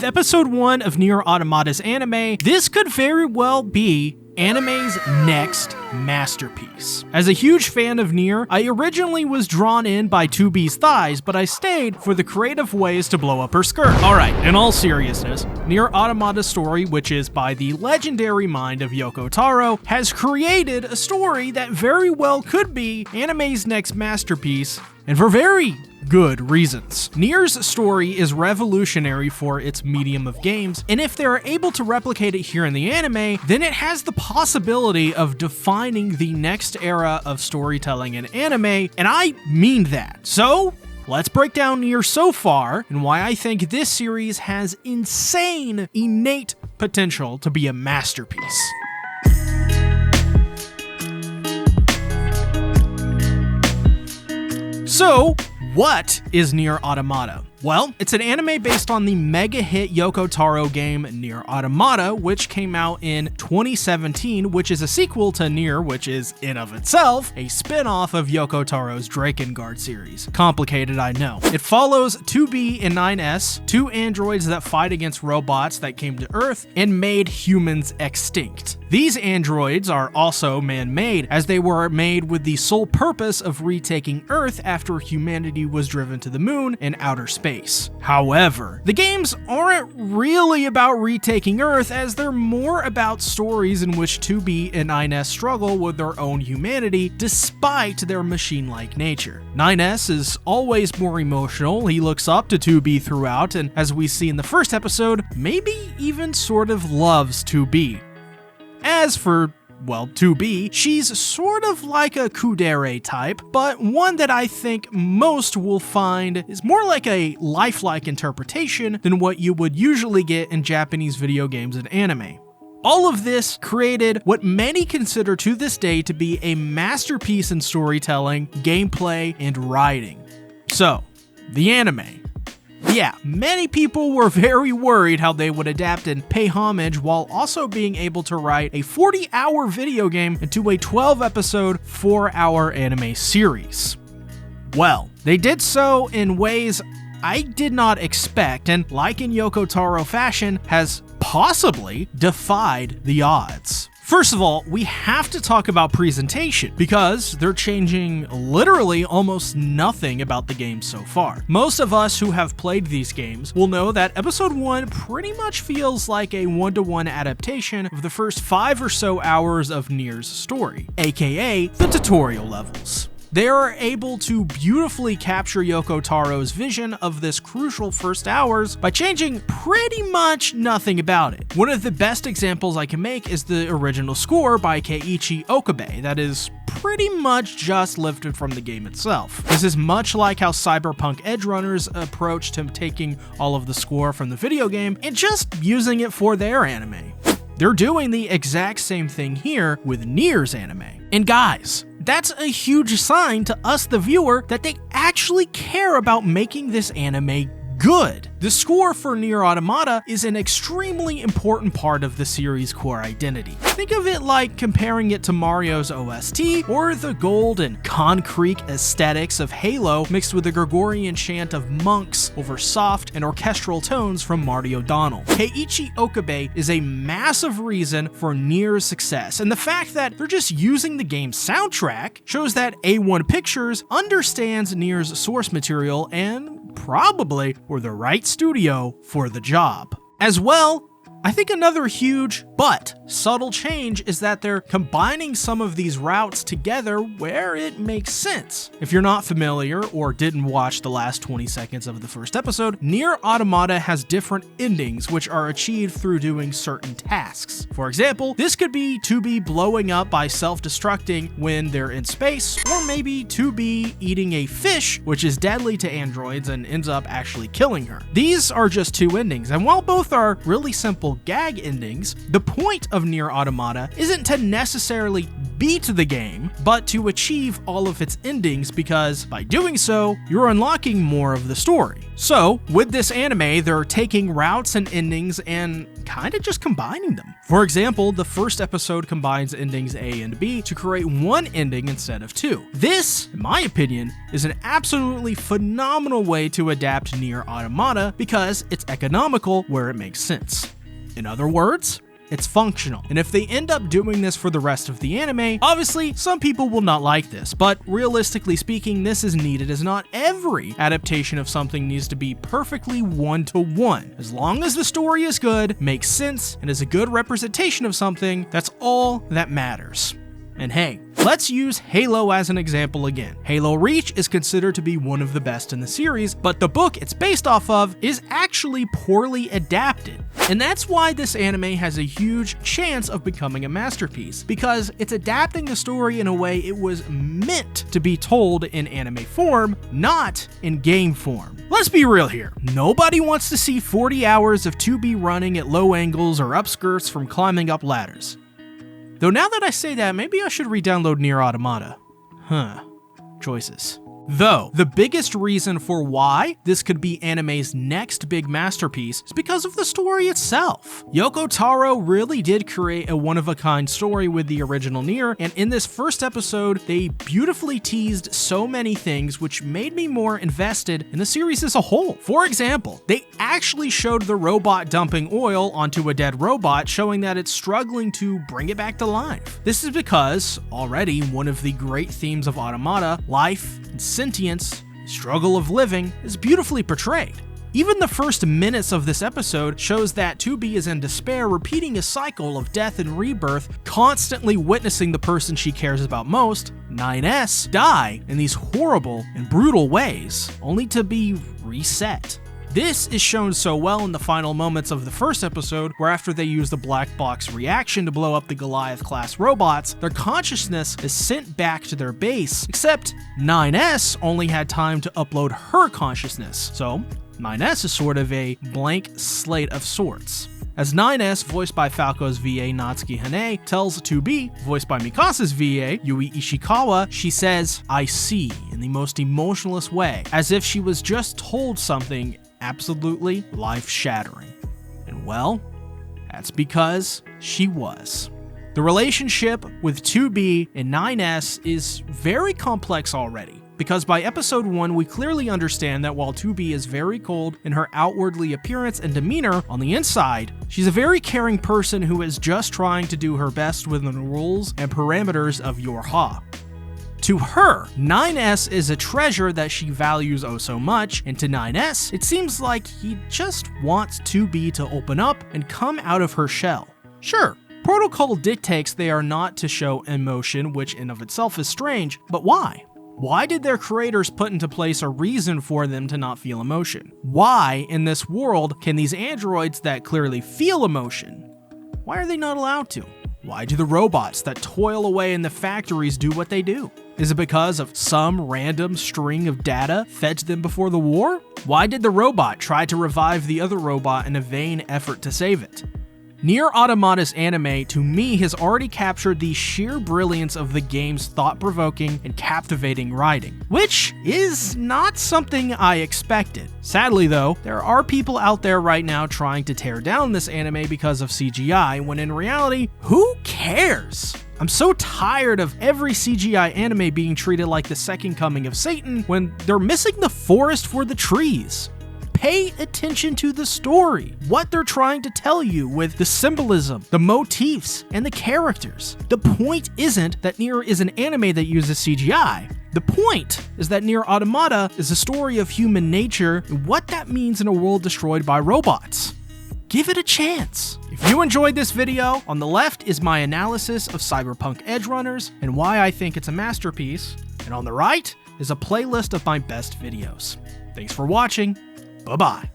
episode 1 of Nier Automata's anime, this could very well be anime's next masterpiece. As a huge fan of Nier, I originally was drawn in by 2B's thighs, but I stayed for the creative ways to blow up her skirt. Alright, in all seriousness, Nier Automata's story, which is by the legendary mind of Yoko Taro, has created a story that very well could be anime's next masterpiece, and for very good reasons. Nier's story is revolutionary for its medium of games, and if they're able to replicate it here in the anime, then it has the possibility of defining the next era of storytelling in anime, and I mean that. So, let's break down Nier so far, and why I think this series has insane, innate potential to be a masterpiece. So, what is Nier Automata? Well, it's an anime based on the mega hit Yoko Taro game Nier Automata, which came out in 2017, which is a sequel to Nier, which is, in of itself, a spin-off of Yoko Taro's Drakengard series. Complicated, I know. It follows 2B and 9S, two androids that fight against robots that came to Earth and made humans extinct. These androids are also man-made, as they were made with the sole purpose of retaking Earth after humanity was driven to the moon and outer space. However, the games aren't really about retaking Earth, as they're more about stories in which 2B and 9S struggle with their own humanity despite their machine-like nature. 9S is always more emotional, he looks up to 2B throughout, and as we see in the first episode, maybe even sort of loves 2B. As for, well, 2B, she's sort of like a kudere type, but one that I think most will find is more like a lifelike interpretation than what you would usually get in Japanese video games and anime. All of this created what many consider to this day to be a masterpiece in storytelling, gameplay, and writing. So, the anime. Yeah, many people were very worried how they would adapt and pay homage while also being able to write a 40-hour video game into a 12-episode, 4-hour anime series. Well, they did so in ways I did not expect, and like in Yoko Taro fashion, has possibly defied the odds. First of all, we have to talk about presentation, because they're changing literally almost nothing about the game so far. Most of us who have played these games will know that episode 1 pretty much feels like a one-to-one adaptation of the first 5 or so hours of Nier's story, aka the tutorial levels. They are able to beautifully capture Yoko Taro's vision of this crucial first hours by changing pretty much nothing about it. One of the best examples I can make is the original score by Keiichi Okabe that is pretty much just lifted from the game itself. This is much like how Cyberpunk Edgerunners approached him taking all of the score from the video game and just using it for their anime. They're doing the exact same thing here with Nier's anime. And guys, that's a huge sign to us, the viewer, that they actually care about making this anime good. The score for Nier Automata is an extremely important part of the series' core identity. Think of it like comparing it to Mario's OST, or the gold and concrete aesthetics of Halo mixed with the Gregorian chant of monks over soft and orchestral tones from Marty O'Donnell. Keiichi Okabe is a massive reason for Nier's success, and the fact that they're just using the game's soundtrack shows that A1 Pictures understands Nier's source material and probably were the right studio for the job. As well, I think another huge but subtle change is that they're combining some of these routes together where it makes sense. If you're not familiar or didn't watch the last 20 seconds of the first episode, Nier Automata has different endings which are achieved through doing certain tasks. For example, this could be 2B blowing up by self-destructing when they're in space, or maybe 2B eating a fish, which is deadly to androids and ends up actually killing her. These are just two endings, and while both are really simple traditional gag endings, the point of Nier Automata isn't to necessarily beat the game, but to achieve all of its endings, because by doing so, you're unlocking more of the story. So, with this anime, they're taking routes and endings and kinda just combining them. For example, the first episode combines endings A and B to create one ending instead of two. This, in my opinion, is an absolutely phenomenal way to adapt Nier Automata because it's economical where it makes sense. In other words, it's functional. And if they end up doing this for the rest of the anime, obviously some people will not like this, but realistically speaking, this is needed, as not every adaptation of something needs to be perfectly one-to-one. As long as the story is good, makes sense, and is a good representation of something, that's all that matters. And hey, let's use Halo as an example again. Halo Reach is considered to be one of the best in the series, but the book it's based off of is actually poorly adapted. And that's why this anime has a huge chance of becoming a masterpiece, because it's adapting the story in a way it was meant to be told in anime form, not in game form. Let's be real here. Nobody wants to see 40 hours of 2B running at low angles or upskirts from climbing up ladders. Though now that I say that, maybe I should re-download Nier Automata. Choices. Though, the biggest reason for why this could be anime's next big masterpiece is because of the story itself. Yoko Taro really did create a one-of-a-kind story with the original Nier, and in this first episode, they beautifully teased so many things which made me more invested in the series as a whole. For example, they actually showed the robot dumping oil onto a dead robot, showing that it's struggling to bring it back to life. This is because, already one of the great themes of Automata, life and sentience, struggle of living, is beautifully portrayed. Even the first minutes of this episode shows that 2B is in despair, repeating a cycle of death and rebirth, constantly witnessing the person she cares about most, 9S, die in these horrible and brutal ways, only to be reset. This is shown so well in the final moments of the first episode, where after they use the black box reaction to blow up the Goliath-class robots, their consciousness is sent back to their base, except 9S only had time to upload her consciousness, so 9S is sort of a blank slate of sorts. As 9S, voiced by Falco's VA Natsuki Hane, tells 2B, voiced by Mikasa's VA Yui Ishikawa, she says, "I see," in the most emotionless way, as if she was just told something absolutely life-shattering. And well, that's because she was. The relationship with 2B and 9S is very complex already, because by episode 1 we clearly understand that while 2B is very cold in her outwardly appearance and demeanor, on the inside, she's a very caring person who is just trying to do her best within the rules and parameters of Yorha. To her, 9S is a treasure that she values oh so much, and to 9S, it seems like he just wants 2B to open up and come out of her shell. Sure, protocol dictates they are not to show emotion, which in of itself is strange, but why? Why did their creators put into place a reason for them to not feel emotion? Why, in this world, can these androids that clearly feel emotion, why are they not allowed to? Why do the robots that toil away in the factories do what they do? Is it because of some random string of data fed to them before the war? Why did the robot try to revive the other robot in a vain effort to save it? Nier Automata's anime, to me, has already captured the sheer brilliance of the game's thought-provoking and captivating writing, which is not something I expected. Sadly though, there are people out there right now trying to tear down this anime because of CGI, when in reality, who cares? I'm so tired of every CGI anime being treated like the second coming of Satan when they're missing the forest for the trees. Pay attention to the story, what they're trying to tell you with the symbolism, the motifs, and the characters. The point isn't that Nier is an anime that uses CGI. The point is that Nier Automata is a story of human nature and what that means in a world destroyed by robots. Give it a chance. If you enjoyed this video, on the left is my analysis of Cyberpunk Edgerunners and why I think it's a masterpiece, and on the right is a playlist of my best videos. Thanks for watching. Bye-bye.